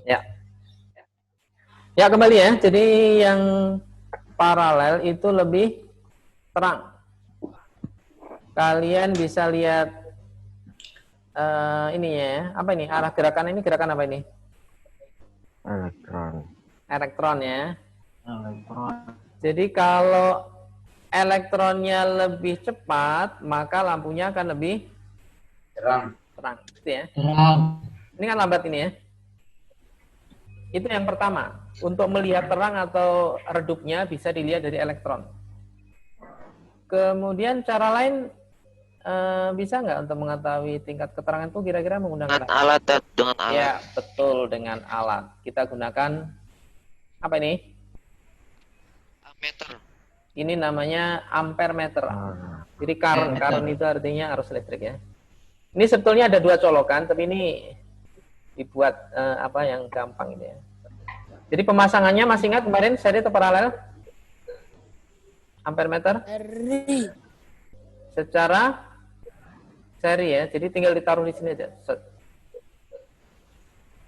Ya. Ya, kembali ya. Jadi yang paralel itu lebih terang. Kalian bisa lihat ini ya. Apa ini? Arah gerakan ini gerakan apa ini? Elektron. Elektron ya. Elektron. Jadi kalau elektronnya lebih cepat, maka lampunya akan lebih Terang. terang. Gitu ya. Terang. Ini kan lambat ini ya. Itu yang pertama. Untuk melihat terang atau redupnya bisa dilihat dari elektron. Kemudian cara lain bisa nggak untuk mengetahui tingkat keterangan itu kira-kira menggunakan dengan alat, dengan alat. Ya, betul, dengan alat. Kita gunakan apa ini? Ammeter. Ini namanya ampere meter. Jadi current itu artinya arus listrik ya. Ini sebetulnya ada dua colokan, tapi ini dibuat apa yang gampang ini ya. Jadi pemasangannya masih ingat kemarin seri atau paralel? Ampere meter? Seri. Secara seri ya. Jadi tinggal ditaruh di sini aja.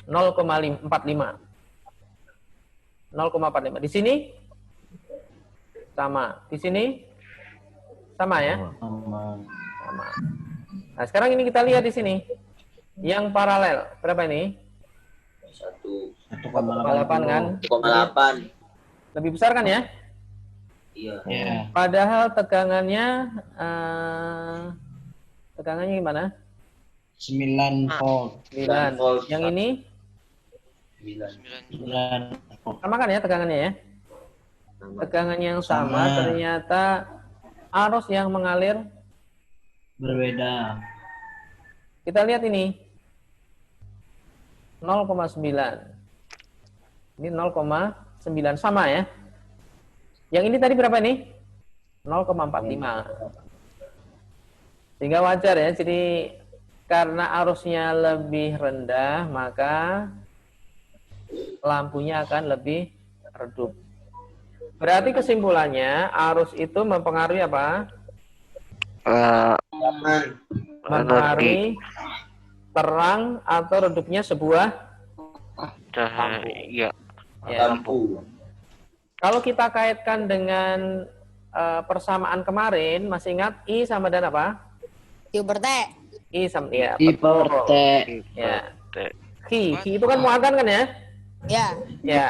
0,45. 0,45. Di sini sama. Di sini sama ya? Sama. Nah, sekarang ini kita lihat di sini. Yang paralel. Berapa ini? 1,8 kan? 1,8. Lebih besar kan ya? Iya. Ya. Padahal tegangannya gimana? 9 volt. 9. volt. Yang ini 9. 9 volt. sama kan ya tegangannya ya? Tegangannya yang sama, Sama. ternyata arus yang mengalir Berbeda. kita lihat ini 0,9. Ini 0,9 sama ya. Yang ini tadi berapa nih? 0,45. Sehingga wajar ya. Jadi karena arusnya lebih rendah, maka lampunya akan lebih redup. Berarti kesimpulannya arus itu mempengaruhi apa? Mempengaruhi terang atau redupnya sebuah Cahaya. ya. Lampu. Kalau kita kaitkan dengan persamaan kemarin, masih ingat I sama dan apa? Q per T. I sama ya. I per T. Ya. Ki itu kan muatan kan ya? Ya. Ya.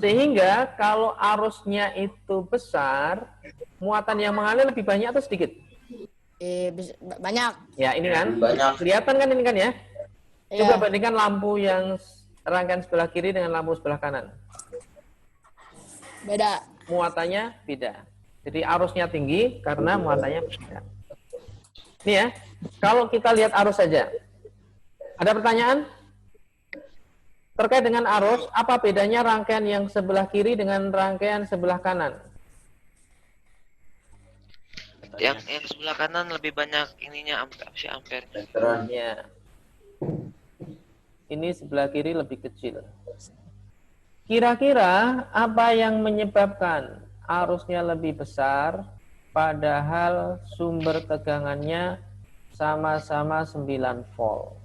Sehingga kalau arusnya itu besar, muatan yang mengalir lebih banyak atau sedikit? Banyak. Ya, ini kan. Banyak. Kelihatan kan ini kan ya? Ya. Coba bandingkan lampu yang rangkaian sebelah kiri dengan lampu sebelah kanan. Beda. Muatannya beda. Jadi arusnya tinggi karena muatannya beda. Ini ya. Kalau kita lihat arus saja. Ada pertanyaan? Terkait dengan arus, apa bedanya rangkaian yang sebelah kiri dengan rangkaian sebelah kanan? Yang sebelah kanan lebih banyak ininya ampere. Terang. Ya. Ini sebelah kiri lebih kecil. Kira-kira apa yang menyebabkan arusnya lebih besar padahal sumber tegangannya sama-sama 9 volt?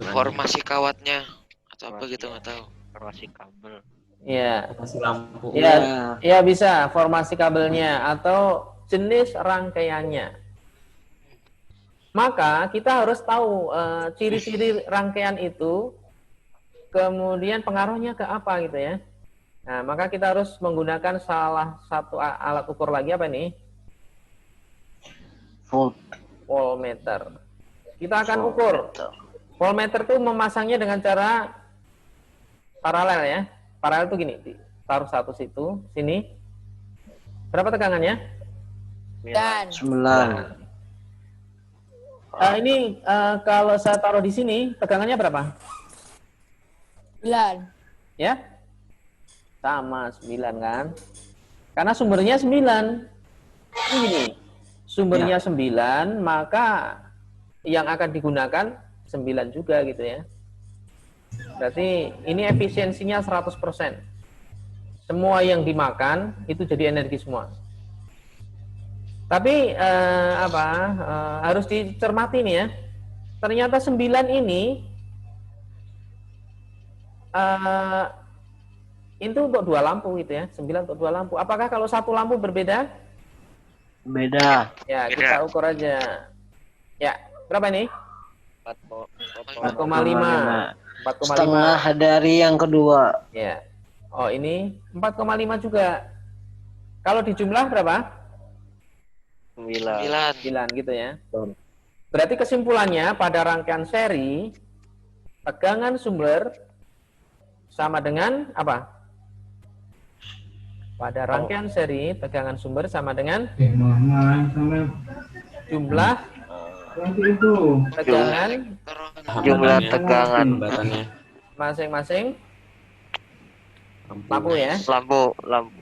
Formasi kawatnya atau apa gitu nggak tahu. Formasi kabel. Ya. Masih lampu. Ya bisa formasi kabelnya atau jenis rangkaiannya. Maka kita harus tahu ciri-ciri rangkaian itu, kemudian pengaruhnya ke apa gitu ya. Nah, maka kita harus menggunakan salah satu alat ukur lagi apa ini? Volt. Voltmeter. Kita akan ukur. Voltmeter itu memasangnya dengan cara paralel ya. Paralel itu gini, taruh satu situ, sini. Berapa tegangannya? Dan 9. Ini kalau saya taruh di sini, tegangannya berapa? 9. Ya? Sama 9 kan? Karena sumbernya 9. Ini sumbernya 9, maka yang akan digunakan 9 juga gitu ya. Berarti ini efisiensinya 100%. Semua yang dimakan itu jadi energi semua. Tapi harus dicermati nih ya. Ternyata 9 ini eh, itu untuk 2 lampu gitu ya, 9 untuk 2 lampu. Apakah kalau 1 lampu berbeda? Beda. Ya, Beda. kita ukur aja. Ya, berapa ini? 4,5. 4,5. Setengah dari yang kedua. Ya. Oh, ini 4,5 juga. Kalau di jumlah berapa? 9. 9. 9 gitu ya. Berarti kesimpulannya pada rangkaian seri tegangan sumber sama dengan apa? Pada rangkaian seri tegangan sumber sama dengan jumlah tegangan Jumlah tegangan masing-masing lampu ya. lampu.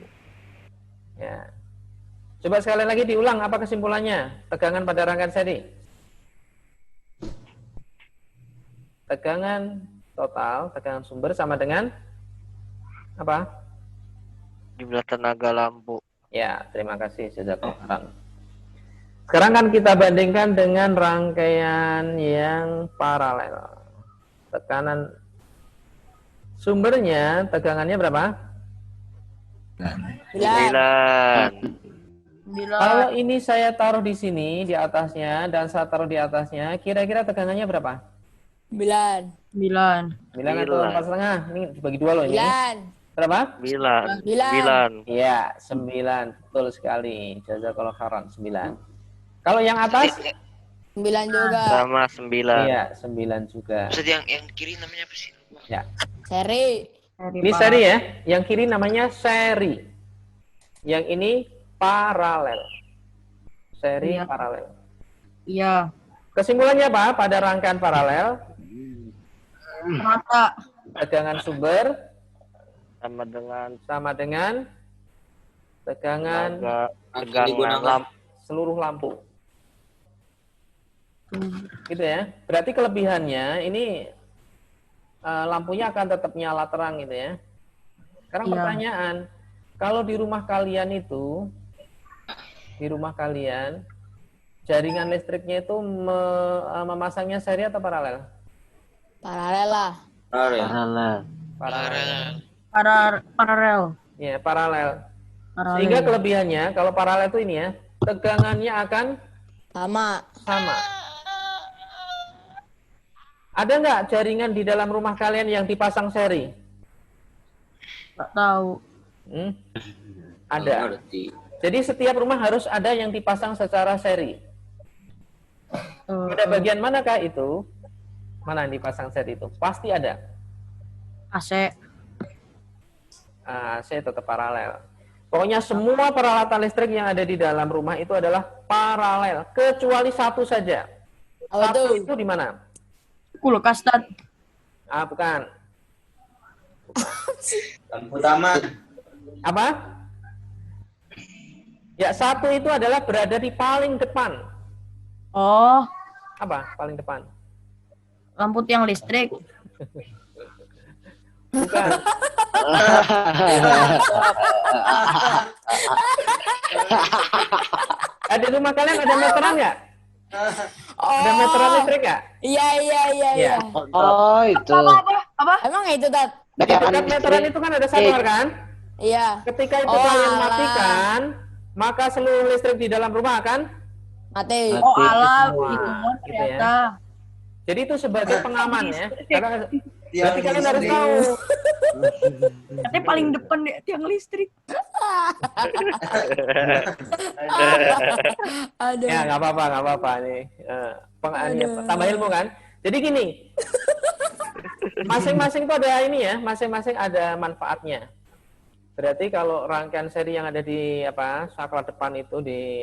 Ya. Coba sekali lagi diulang apa kesimpulannya? Tegangan pada rangkaian seri. Tegangan total, tegangan sumber sama dengan apa? Jumlah tenaga lampu. Ya, terima kasih jazakallahu. Sekarang kan kita bandingkan dengan rangkaian yang paralel. Tekanan sumbernya, tegangannya berapa? 9. Kalau ini saya taruh di sini, di atasnya, dan saya taruh di atasnya, kira-kira tegangannya berapa? 9. 9 atau 4,5? Ini dibagi 2 loh ini. 9. Berapa? 9. Iya, 9. Betul sekali. Jazakallahu khairan, 9. Kalau yang atas? 9 juga. Sama 9. Iya, 9 juga. Maksud yang kiri namanya apa sih? Ya. Seri. Ini seri ya. Yang kiri namanya seri. Yang ini paralel. Seri Iya. paralel. Iya. Kesimpulannya apa? Pada rangkaian paralel, Rata. tegangan sumber sama dengan tegangan tegangan lampu. seluruh lampu. Gitu ya. Berarti kelebihannya ini lampunya akan tetap nyala terang gitu ya. Sekarang Iya. pertanyaan, kalau di rumah kalian itu, jaringan listriknya itu memasangnya seri atau paralel? Paralel lah. Paralel. Ya, paralel. Paralel. Sehingga kelebihannya kalau paralel itu ini ya, tegangannya akan Sama. sama. Ada nggak jaringan di dalam rumah kalian yang dipasang seri? Nggak tahu. Ada. Jadi setiap rumah harus ada yang dipasang secara seri. Pada bagian manakah itu? Mana yang dipasang seri itu? Pasti ada. AC. AC tetap paralel. Pokoknya semua peralatan listrik yang ada di dalam rumah itu adalah paralel, kecuali satu saja. Apa Satu itu? itu di mana? Kulkas, Tad. Bukan. Lampu taman. Apa? Ya, satu itu adalah berada di paling depan. Oh, Apa? Paling depan. lampu tiang listrik. Bukan. Di rumah kalian ada meteran nggak? Ada meteran listrik nggak? Iya. Iya. Oh, itu. Apa? Emang itu, Tat? Di dekat meteran itu kan ada satuan kan? Iya. Ketika itu Oh, kalian alah. matikan, maka seluruh listrik di dalam rumah akan. Mati. Oh, alam. Semua. Itu mah Gitu ya. ternyata. Jadi itu sebagai pengaman ya. Karena berarti kalian harus tahu. Katanya paling depan deh, tiang listrik. Aduh. Ya nggak apa-apa nih. Tambah ilmu kan. Jadi gini, masing-masing itu ada ini ya, masing-masing ada manfaatnya. Berarti kalau rangkaian seri yang ada di saklar depan itu di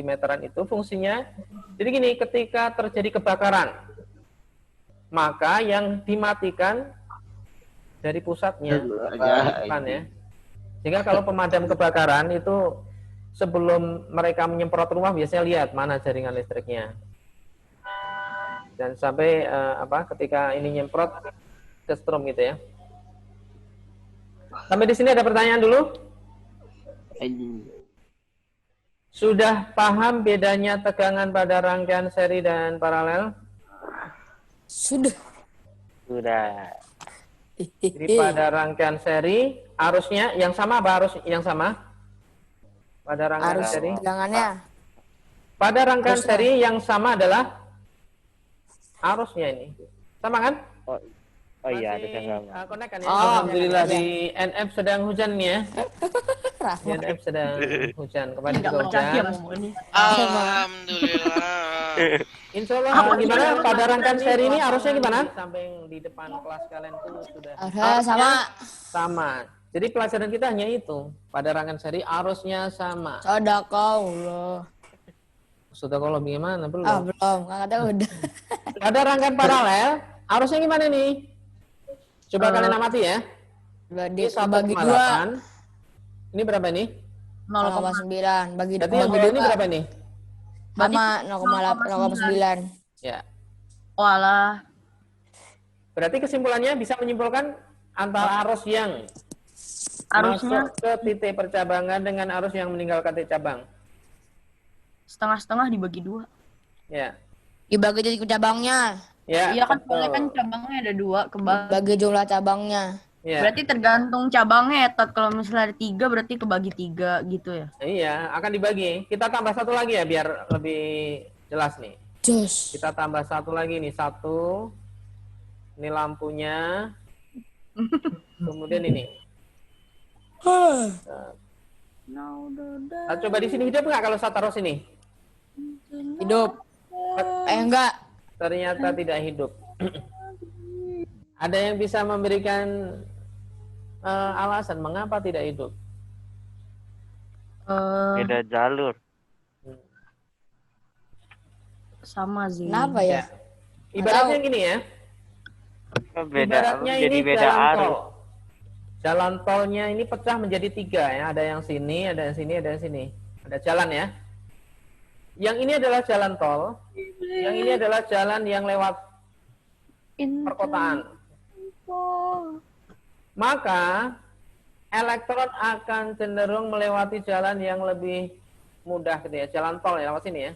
meteran itu fungsinya. Jadi gini, ketika terjadi kebakaran, maka yang dimatikan dari pusatnya, depan ya. Sehingga kalau pemadam kebakaran itu sebelum mereka menyemprot rumah biasanya lihat mana jaringan listriknya. Dan sampai ketika ini nyemprot ke strom gitu ya. Sampai di sini ada pertanyaan dulu? Sudah paham bedanya tegangan pada rangkaian seri dan paralel? Sudah. Jadi pada rangkaian seri arusnya yang sama apa arus yang sama? Pada rangkaian Arus seri. tegangannya. Pada rangkaian Arusnya. seri yang sama adalah arusnya ini. Sama kan? Oh iya, ada Masih, yang sama. connect kan ya? Oh, Alhamdulillah iya. di NF sedang hujan nih ya. Di Rahmat. NF sedang hujan. Kemarin Nggak juga percaya hujan. ngomong ini. Alhamdulillah. Insya Allah gimana pada rangkaian seri ini arusnya gimana? Samping di depan kelas kalian tuh sudah Arusnya sama. sama. Jadi pelajaran kita hanya itu. Pada rangkaian seri arusnya sama. Sadaqallah. Sudah kalau gimana belum? Ah, belum. Kakaknya udah. Pada rangkaian paralel arusnya gimana nih? Coba kalian amati ya. Ini Bagi 1,8. 2 Ini berapa nih? 0,9 bagi Berarti yang gede ini berapa nih? sama 0,9. Ya. Walah. Berarti kesimpulannya bisa menyimpulkan antara arus yang Arusnya masuk ke titik percabangan dengan arus yang meninggalkan titik cabang. setengah-setengah dibagi 2. Ya. Dibagi titik cabangnya. Ya. Iya kan betul. soalnya kan cabangnya ada 2 kebagi. Bagi jumlah cabangnya. Ya. Berarti tergantung cabangnya ya, Tot. Kalau misalnya ada 3 berarti kebagi 3 gitu ya. Iya, akan dibagi. Kita tambah satu lagi ya biar lebih jelas nih. Jos. Kita tambah satu lagi nih, 1. Ini lampunya. Kemudian ini. Nah, coba di sini hidup nggak kalau saya taruh sini? Hidup. Enggak. Ternyata tidak hidup. Ada yang bisa memberikan alasan mengapa tidak hidup? Beda jalur. Sama sih. Kenapa ya? Ibaratnya gini ya. Beda, Ibaratnya jadi ini beda jalan arus. tol. Jalan tolnya ini pecah menjadi 3 ya. Ada yang sini, ada yang sini, ada yang sini. Ada jalan ya. Yang ini adalah jalan tol. Yang ini adalah jalan yang lewat perkotaan. Maka elektron akan cenderung melewati jalan yang lebih mudah gitu ya. Jalan tol ya, lewat sini ya.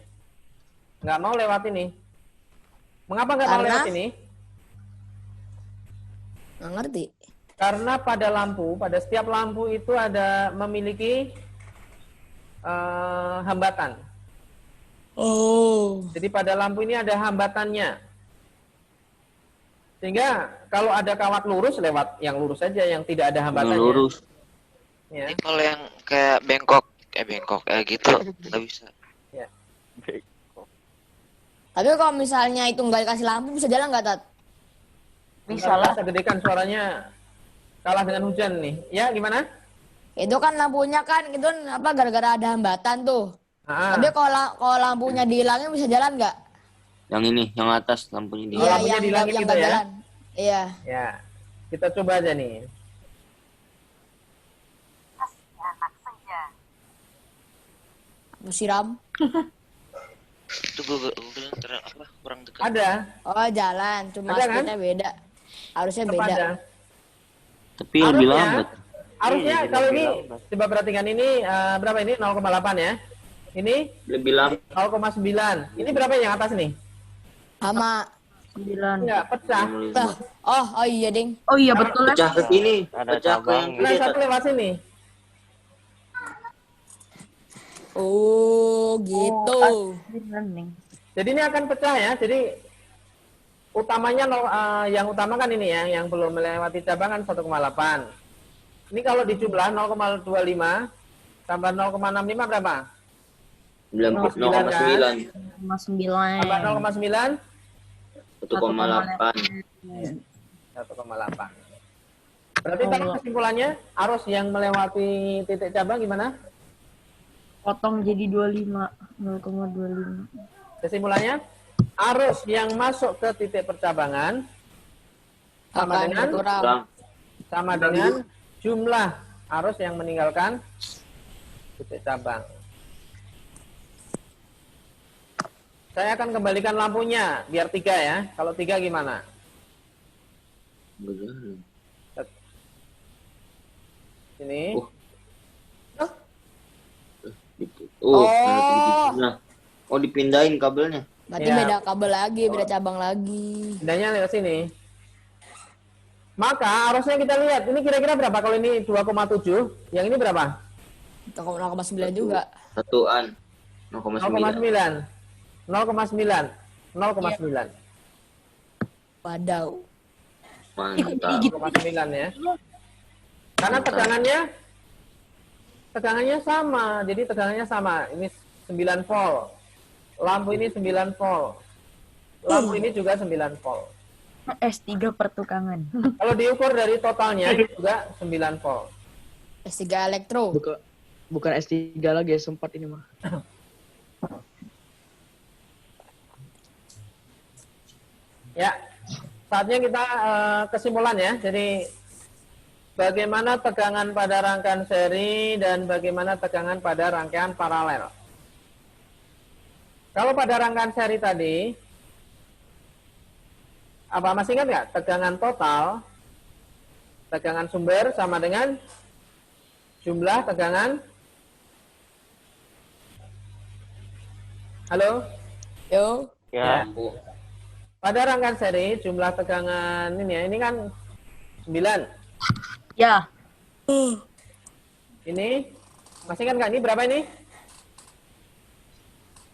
Nggak mau lewat ini. Mengapa nggak mau Karena? lewat ini? Nggak ngerti. Karena pada lampu, pada setiap lampu itu ada memiliki hambatan. Oh. Jadi pada lampu ini ada hambatannya. Sehingga kalau ada kawat lurus lewat yang lurus saja, yang tidak ada hambatannya. Lurus. Ya. Ini kalau yang kayak bengkok gitu nggak bisa. Ya. Tapi kalau misalnya itu nggak dikasih lampu bisa jalan nggak, Tat? Bisa lah. Saya gedekan suaranya kalah dengan hujan nih. Ya, gimana? Itu kan lampunya kan itu apa gara-gara ada hambatan tuh. Ah, Tapi kalau lampunya dihilangin bisa jalan nggak? Yang ini, yang atas lampunya di. Oh, lampunya yang dihilangin yang gitu nggak ya? jalan. Iya. ya. Kita coba aja nih. Aku siram. Itu Google apa kurang dekat. Ada, Oh jalan, cuma Ada kan? speednya beda. Harusnya tetap beda. ada. Tapi lebih Harusnya- lambat. Harusnya Iya, kalau lebih ini lambat. coba perhatikan ini berapa ini? 0,8 ya. Ini Lebih lambat. 0,9. Ini berapa yang atas nih? Sama. 9. Enggak, pecah. Oh iya ding. Oh iya betul ya. Pecah ke sini. Ada Pecah ke yang cabang. Nah, gede. satu lewat sini. Oh gitu. Jadi ini akan pecah ya. Jadi utamanya yang utama kan ini ya, yang belum melewati cabangan 1,8. Ini kalau dijumlah 0,25 tambah 0,65 berapa? 0,9. 9. Tambah 0,9 1,8. 1,8. Berarti tadi kesimpulannya arus yang melewati titik cabang gimana? Potong jadi 25. 0,25. Kesimpulannya arus yang masuk ke titik percabangan sama Akan dengan berkurang. Kurang. sama dengan jumlah arus yang meninggalkan titik cabang. Saya akan kembalikan lampunya biar 3 ya. Kalau 3 gimana? Betul. Ini. Oh, Oh. nah, oh dipindahin kabelnya. Berarti Ya. beda kabel lagi, beda cabang lagi. Pindahnya lewat sini. Maka arusnya kita lihat, ini kira-kira berapa? Kalau ini 2,7, yang ini berapa? 0,9 juga. Satuan. 0,9. 0,9. 0,9. 0,9. Wadaw. Mantap. 0,9 ya. Karena tegangannya sama. Jadi tegangannya sama. Ini 9 volt. Lampu ini 9 volt. Lampu ini juga 9 volt. S3 pertukangan. Kalau diukur dari totalnya juga 9 volt. S3 elektro. Bukan S3 lagi, S4 ini mah. Ya, saatnya kita kesimpulan ya. Jadi bagaimana tegangan pada rangkaian seri dan bagaimana tegangan pada rangkaian paralel. Kalau pada rangkaian seri tadi, apa masih ingat nggak? Tegangan total, tegangan sumber sama dengan jumlah tegangan. Halo? Yo. Ya. Pada rangkaian seri, jumlah tegangan ini kan 9. Ya. Ini, masih ingat nggak? Ini berapa ini?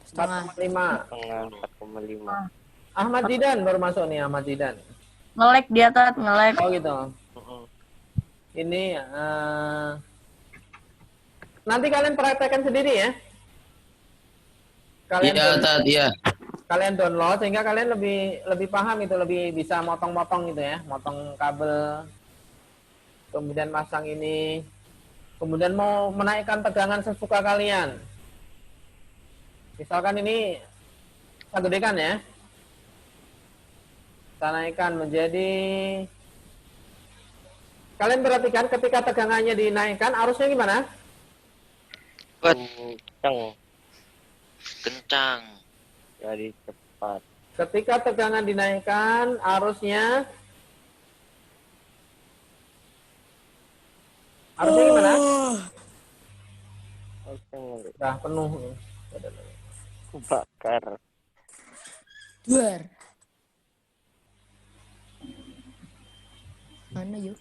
Setengah. 4,5. Setengah 4,5. Ahmad Zidan baru masuk nih, Ahmad Zidan. Nge-lag dia, Tat. Nge-lag. Oh gitu. Ini, nanti kalian praktekkan sendiri ya. Kalian download sehingga kalian lebih paham itu, lebih bisa motong-motong gitu ya, motong kabel, kemudian pasang ini, kemudian mau menaikkan tegangan sesuka kalian. Misalkan ini saya gedekan ya, saya naikkan menjadi, kalian perhatikan ketika tegangannya dinaikkan arusnya gimana? Kuat. Kenceng. Kencang. Jadi cepat. Ketika tegangan dinaikkan arusnya gimana? Kenceng. Udah penuh. Bakar. Duar. Mana yuk?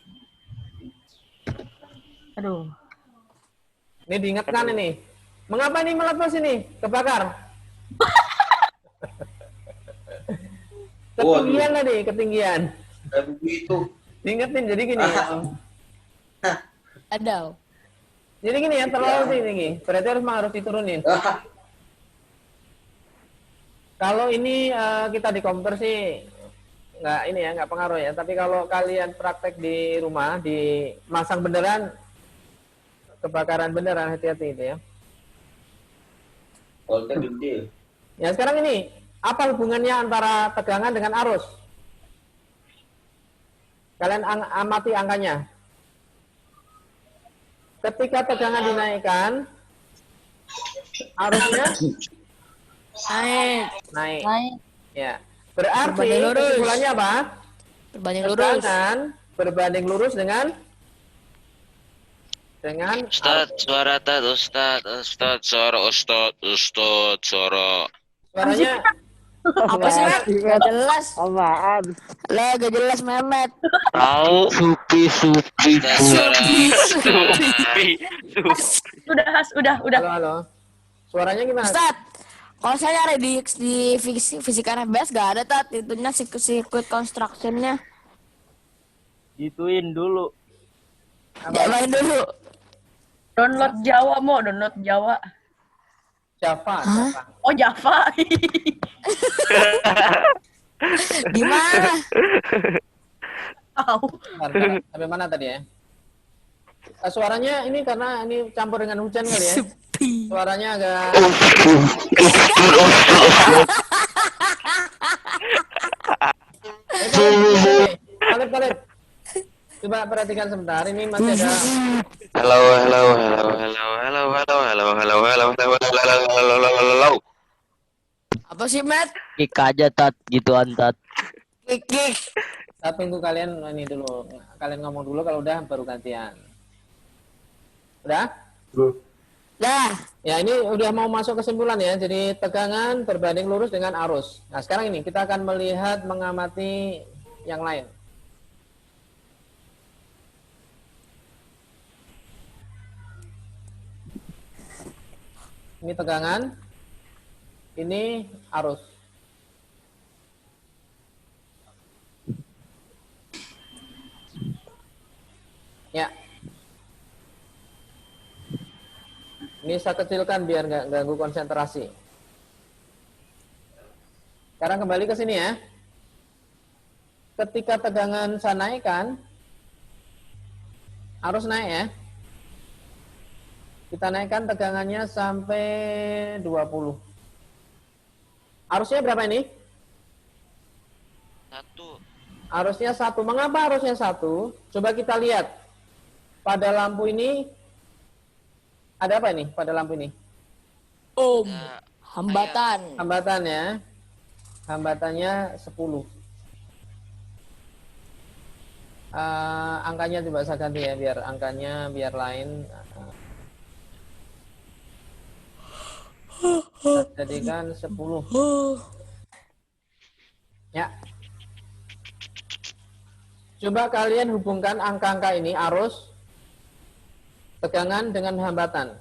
Aduh. Ini diingatkan ini. Mengapa ini meletus ini? Kebakar. Ketinggian tadi, ketinggian. Kayak begitu. Diingetin jadi gini. Ada. Jadi gini ya, terlalu tinggi. Berarti harus diturunin. Kalau ini kita di komputer sih nggak pengaruh ya. Tapi kalau kalian praktek di rumah, di masang beneran, kebakaran beneran, hati-hati itu ya. Voltnya gede. Ya sekarang ini, apa hubungannya antara tegangan dengan arus? Kalian amati angkanya. Ketika tegangan dinaikkan, arusnya naik. Ya. Berarti Berbanding lurus. kesimpulannya apa? Berbanding lurus. Tegangan berbanding lurus dengan Ustad, suara Tat, Ustad, suara suara. suaranya Apa sih, Met? Gak jelas. Apaan? Lah, gak jelas, Memet. Tahu. Supi. Suara. Udah. halo. Suaranya gimana? Ustad, kalau saya ada di fisika FBS gak ada, Tat. Itunya sirkuit construction-nya. Gituin dulu. Main dulu. Download Jawa, Mo. Download Jawa. Java. Oh, Java. Gimana? Tahu. Bentar, sampai mana tadi ya? Suaranya ini karena ini campur dengan hujan kali ya. Suaranya agak Kalib. Coba perhatikan sebentar. Ini masih ada Halo. Apa sih, Met? Kik aja, Tat. Gituan, Tat. Kik. saya tunggu kalian ini dulu. Kalian ngomong dulu, kalau udah baru gantian. Udah? Dah. Ya, ini udah mau masuk kesimpulan ya. Jadi tegangan berbanding lurus dengan arus. Nah, sekarang ini kita akan melihat mengamati yang lain. Ini tegangan, ini arus. Ya. Ini saya kecilkan biar nggak ganggu konsentrasi. Sekarang kembali ke sini ya. Ketika tegangan saya naikkan, arus naik ya. Kita naikkan tegangannya sampai 20. Arusnya berapa ini? 1. Arusnya 1. Mengapa arusnya 1? Coba kita lihat. Pada lampu ini, ada apa ini pada lampu ini? Ada Hambatan. Hambatan ya. Hambatannya 10. Angkanya coba saya ganti ya, biar angkanya biar lain. Kita jadikan 10. Ya. Coba kalian hubungkan angka-angka ini, arus, tegangan dengan hambatan.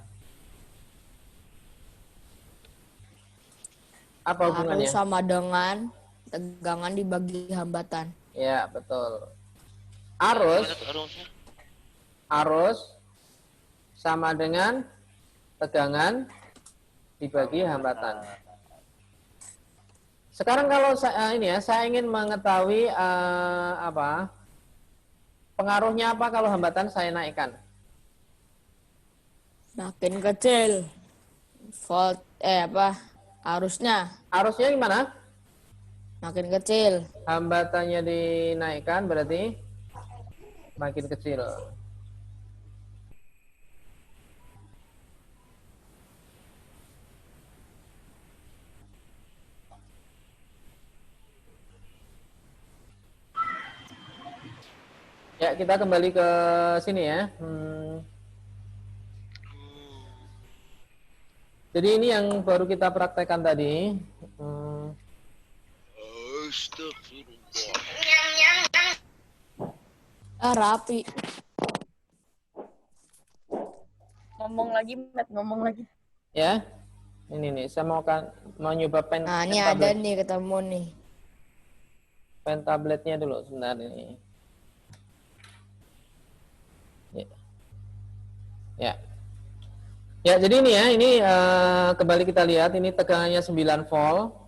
Apa hubungannya? Arus sama dengan tegangan dibagi hambatan. Ya, betul. Gimana tuh arusnya? Arus sama dengan tegangan dibagi hambatan. Sekarang kalau saya ingin mengetahui pengaruhnya apa kalau hambatan saya naikkan. Makin kecil. Arusnya Arusnya gimana? makin kecil. Hambatannya dinaikkan berarti makin kecil. Ya, kita kembali ke sini ya. Jadi ini yang baru kita praktekkan tadi. Rapi. Ngomong lagi, Matt, ngomong lagi. Ya, ini nih. Saya mau nyoba pen. Nah, ini pen ada tablet. nih ketemu nih. Pen tabletnya dulu sebentar ini. Ya. Ya, jadi ini ya, ini kembali kita lihat ini tegangannya 9 volt.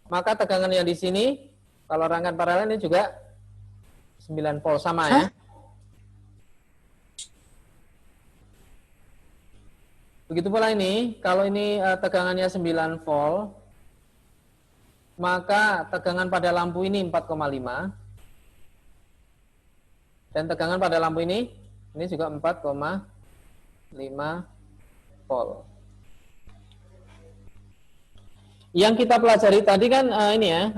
Maka tegangan yang di sini kalau rangkaian paralel ini juga 9 volt sama ya. Begitu pula ini, kalau ini tegangannya 9 volt, maka tegangan pada lampu ini 4,5. Dan tegangan pada lampu ini juga 4,5 volt. Yang kita pelajari tadi kan ini ya,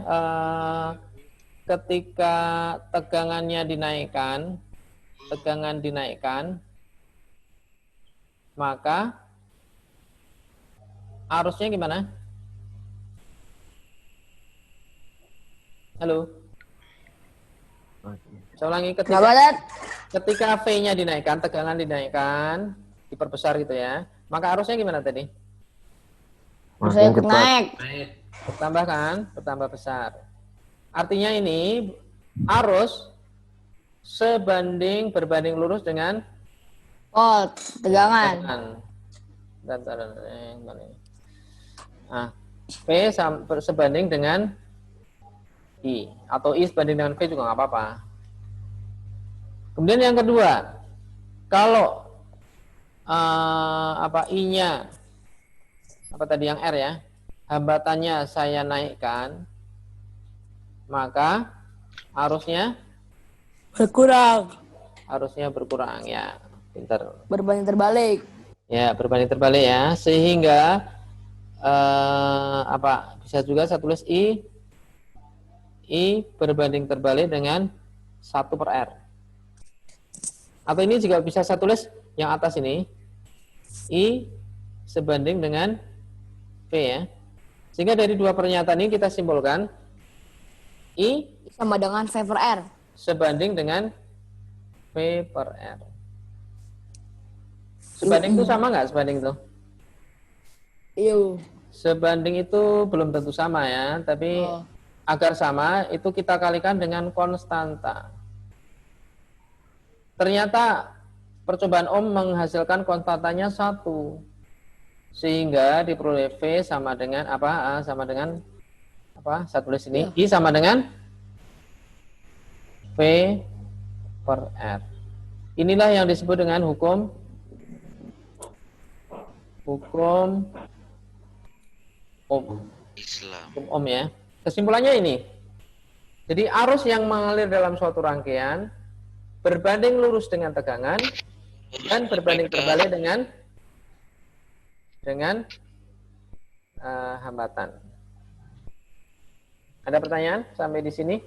ketika tegangan dinaikkan, maka arusnya gimana? Halo? Saya ulangi, ketika V-nya dinaikkan, tegangan dinaikkan, diperbesar gitu ya, maka arusnya gimana tadi? Saya ikut naik. Bertambah kan? Bertambah besar. Artinya ini arus berbanding lurus dengan Volt, tegangan. Nah, V sebanding dengan I, atau I sebanding dengan V juga nggak apa-apa. Kemudian yang kedua, kalau I-nya apa tadi yang R ya, hambatannya saya naikkan, maka arusnya Berkurang. ya, pintar. Berbanding terbalik. Ya, berbanding terbalik ya, sehingga bisa juga saya tulis I berbanding terbalik dengan 1/R. Atau ini juga bisa saya tulis yang atas ini, I sebanding dengan V ya. Sehingga dari dua pernyataan ini kita simpulkan I Sama dengan V/R. sebanding dengan V/R. Sebanding itu sama nggak sebanding itu? Iya. Sebanding itu belum tentu sama ya, tapi Oh. agar sama itu kita kalikan dengan konstanta. Ternyata percobaan Om menghasilkan konstantanya 1. Sehingga diperoleh V sama dengan apa? A sama dengan apa? Saya tulis ini. I sama dengan V per R. Inilah yang disebut dengan hukum Ohm. Islam. Hukum Ohm ya. Kesimpulannya ini. Jadi arus yang mengalir dalam suatu rangkaian berbanding lurus dengan tegangan dan berbanding terbalik dengan hambatan. Ada pertanyaan sampai di sini?